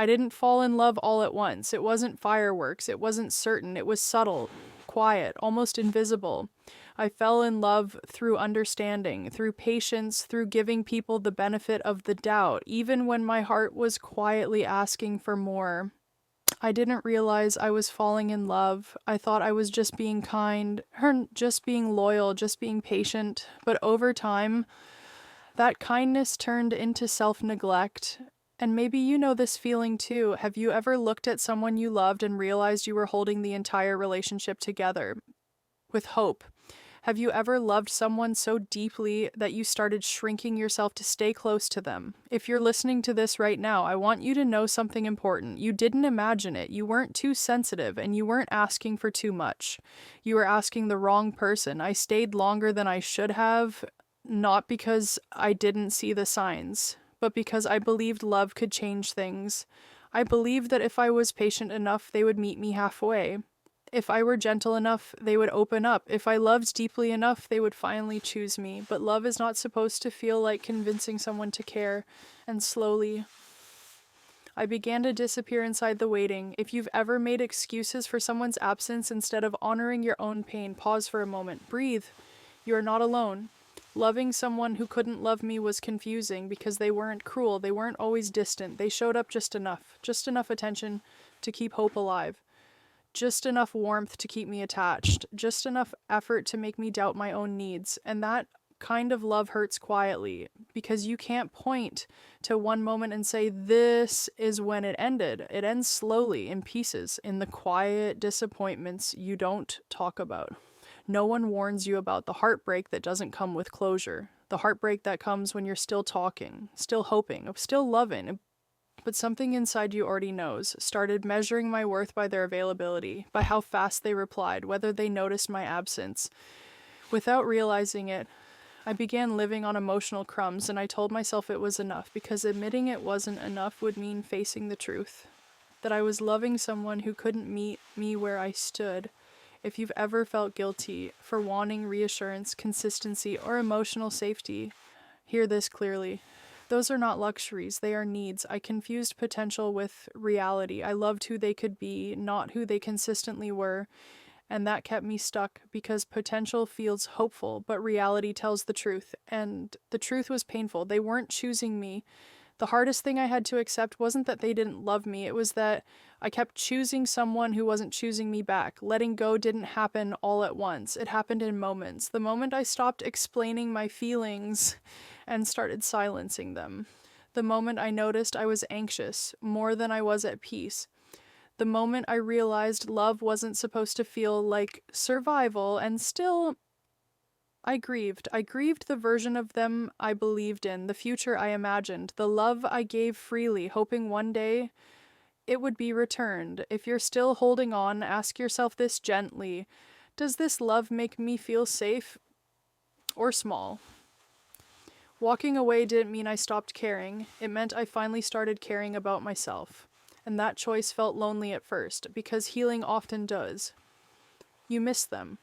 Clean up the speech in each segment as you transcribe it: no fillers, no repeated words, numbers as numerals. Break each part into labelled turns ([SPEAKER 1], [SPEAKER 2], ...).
[SPEAKER 1] I didn't fall in love all at once. It wasn't fireworks. It wasn't certain. It was subtle, quiet, almost invisible. I fell in love through understanding, through patience, through giving people the benefit of the doubt, even when my heart was quietly asking for more. I didn't realize I was falling in love. I thought I was just being kind, or just being loyal, just being patient. But over time, that kindness turned into self neglect. And maybe you know this feeling too. Have you ever looked at someone you loved and realized you were holding the entire relationship together with hope? Have you ever loved someone so deeply that you started shrinking yourself to stay close to them? If you're listening to this right now, I want you to know something important. You didn't imagine it. You weren't too sensitive, and you weren't asking for too much. You were asking the wrong person. I stayed longer than I should have, not because I didn't see the signs, but because I believed love could change things. I believed that if I was patient enough, they would meet me halfway. If I were gentle enough, they would open up. If I loved deeply enough, they would finally choose me. But love is not supposed to feel like convincing someone to care. And slowly, I began to disappear inside the waiting. If you've ever made excuses for someone's absence instead of honoring your own pain, pause for a moment. Breathe. You are not alone. Loving someone who couldn't love me was confusing because they weren't cruel. They weren't always distant. They showed up just enough attention to keep hope alive. Just enough warmth to keep me attached, just enough effort to make me doubt my own needs. And that kind of love hurts quietly because you can't point to one moment and say, this is when it ended. It ends slowly in pieces, in the quiet disappointments you don't talk about. No one warns you about the heartbreak that doesn't come with closure, the heartbreak that comes when you're still talking, still hoping, still loving. But something inside you already knows, started measuring my worth by their availability, by how fast they replied, whether they noticed my absence. Without realizing it, I began living on emotional crumbs, and I told myself it was enough, because admitting it wasn't enough would mean facing the truth. That I was loving someone who couldn't meet me where I stood. If you've ever felt guilty for wanting reassurance, consistency, or emotional safety, hear this clearly. Those are not luxuries, they are needs. I confused potential with reality. I loved who they could be, not who they consistently were. And that kept me stuck because potential feels hopeful, but reality tells the truth. And the truth was painful. They weren't choosing me. The hardest thing I had to accept wasn't that they didn't love me. It was that I kept choosing someone who wasn't choosing me back. Letting go didn't happen all at once. It happened in moments. The moment I stopped explaining my feelings and started silencing them. The moment I noticed I was anxious more than I was at peace. The moment I realized love wasn't supposed to feel like survival, and still, I grieved. I grieved the version of them I believed in, the future I imagined, the love I gave freely, hoping one day it would be returned. If you're still holding on, ask yourself this gently. Does this love make me feel safe or small? Walking away didn't mean I stopped caring. It meant I finally started caring about myself. And that choice felt lonely at first, because healing often does. You miss them.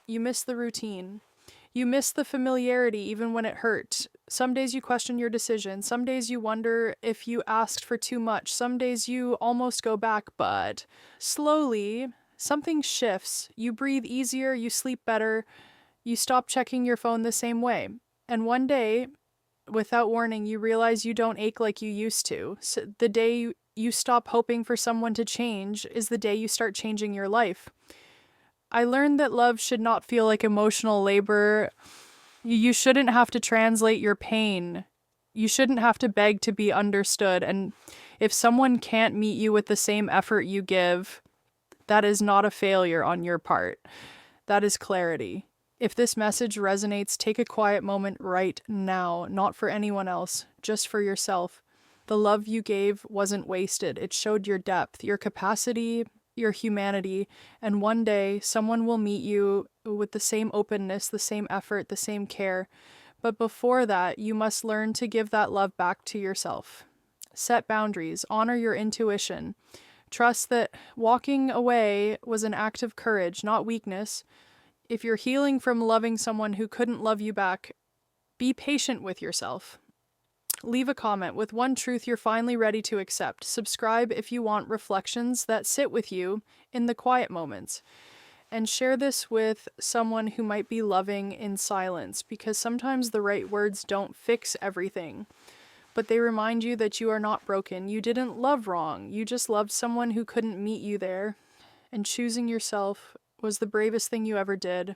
[SPEAKER 1] You miss the routine. You miss the familiarity even when it hurt. Some days you question your decision. Some days you wonder if you asked for too much. Some days you almost go back, but slowly something shifts. You breathe easier, you sleep better, you stop checking your phone the same way. And one day, without warning, you realize you don't ache like you used to. So the day you stop hoping for someone to change is the day you start changing your life. I learned that love should not feel like emotional labor. You shouldn't have to translate your pain. You shouldn't have to beg to be understood. And if someone can't meet you with the same effort you give, that is not a failure on your part. That is clarity. If this message resonates, take a quiet moment right now, not for anyone else, just for yourself. The love you gave wasn't wasted. It showed your depth, your capacity, your humanity, and one day someone will meet you with the same openness, the same effort, the same care. But before that, you must learn to give that love back to yourself. Set boundaries, honor your intuition. Trust that walking away was an act of courage, not weakness. If you're healing from loving someone who couldn't love you back, be patient with yourself. Leave a comment with one truth you're finally ready to accept. Subscribe if you want reflections that sit with you in the quiet moments. And share this with someone who might be loving in silence, because sometimes the right words don't fix everything, but they remind you that you are not broken. You didn't love wrong. You just loved someone who couldn't meet you there. And choosing yourself was the bravest thing you ever did.